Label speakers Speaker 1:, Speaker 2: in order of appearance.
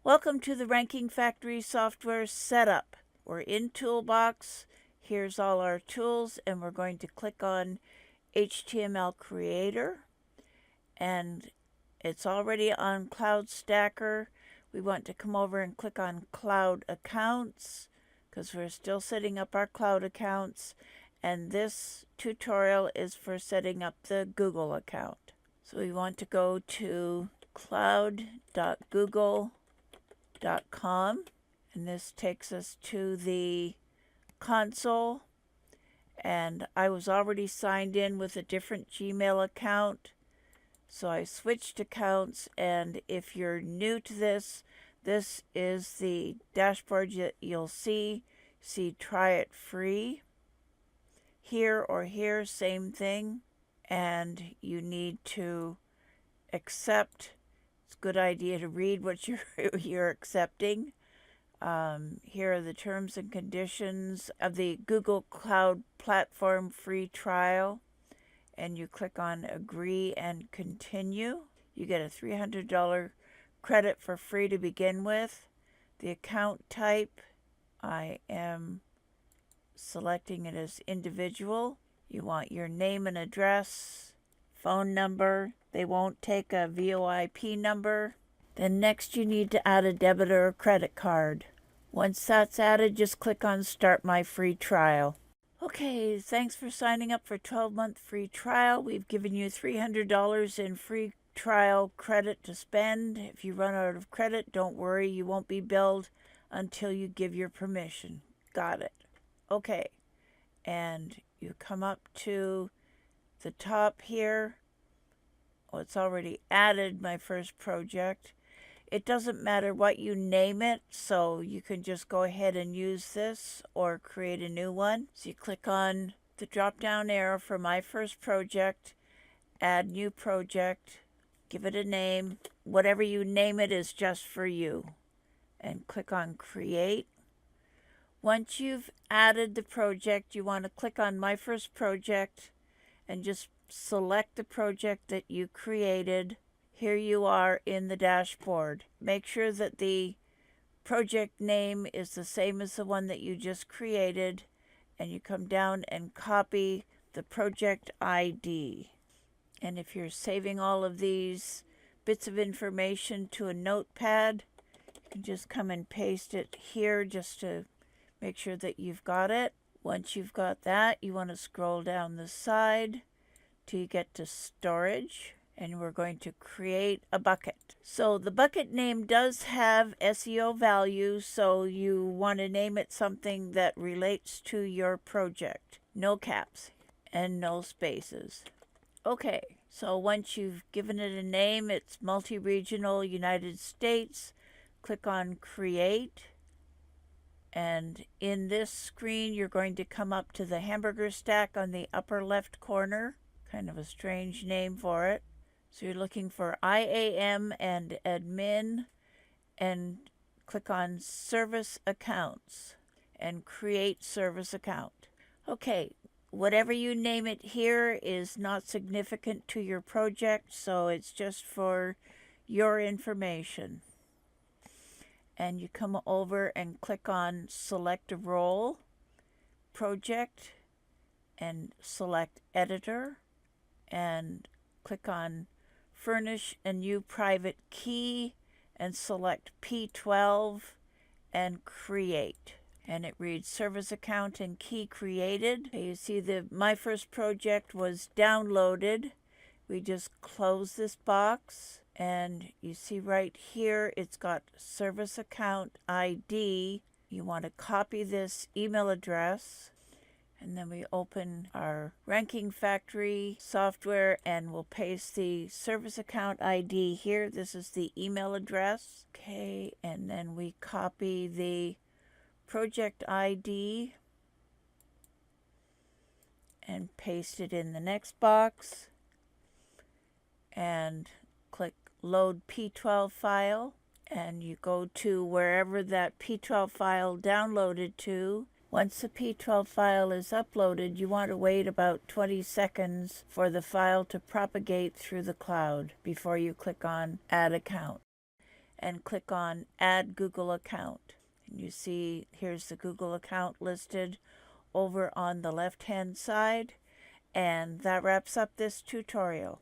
Speaker 1: Welcome to the Ranking Factory software setup. We're in Toolbox. Here's all our tools, and we're going to click on HTML Creator, and it's already on Cloud Stacker. We want to come over and click on Cloud Accounts because we're still setting up our cloud accounts, and this tutorial is for setting up the Google account. So we want to go to cloud.google.com, and this takes us to the console, and I was already signed in with a different Gmail account, so I switched accounts. And if you're new to this is the dashboard that you'll see. Try it free. Here or here, same thing, and you need to accept. It's a good idea to read what you're accepting. Here are the terms and conditions of the Google Cloud Platform free trial, and you click on agree and continue. You get a $300 credit for free to begin with. The account type, I am selecting it as individual. You want your name and address, phone number. They won't take a VoIP number. Then next you need to add a debit or a credit card. Once that's added, just click on Start My Free Trial. Okay, thanks for signing up for a 12-month free trial. We've given you $300 in free trial credit to spend. If you run out of credit, don't worry, you won't be billed until you give your permission. Got it. Okay, and you come up to the top here. Oh, it's already added my first project. It doesn't matter what you name it, so you can just go ahead and use this or create a new one. So you click on the drop-down arrow for my first project, add new project, give it a name. Whatever you name it is just for you. And click on create. Once you've added the project, you want to click on my first project and just select the project that you created. Here you are in the dashboard. Make sure that the project name is the same as the one that you just created, and you come down and copy the project ID. And if you're saving all of these bits of information to a notepad, you can just come and paste it here just to make sure that you've got it. Once you've got that, you want to scroll down the side till you get to storage, and we're going to create a bucket. So the bucket name does have SEO value, so you want to name it something that relates to your project. No caps and no spaces. Okay, so once you've given it a name, it's multi-regional United States. Click on create. And in this screen, you're going to come up to the hamburger stack on the upper left corner. Kind of a strange name for it. So you're looking for IAM and admin, and click on service accounts and create service account. Okay, whatever you name it here is not significant to your project, so it's just for your information. And you come over and click on select a role, project, and select editor, and click on furnish a new private key and select P12 and create. And it reads service account and key created. You see my first project was downloaded. We just close this box, and you see right here it's got service account ID. You want to copy this email address, and then we open our Ranking Factory software and we'll paste the service account ID here. This is the email address. Okay, and then we copy the project ID and paste it in the next box, and click load P12 file, and you go to wherever that P12 file downloaded to. Once the P12 file is uploaded, you want to wait about 20 seconds for the file to propagate through the cloud before you click on Add Account. and click on Add Google Account. And you see here's the Google account listed over on the left hand side. And that wraps up this tutorial.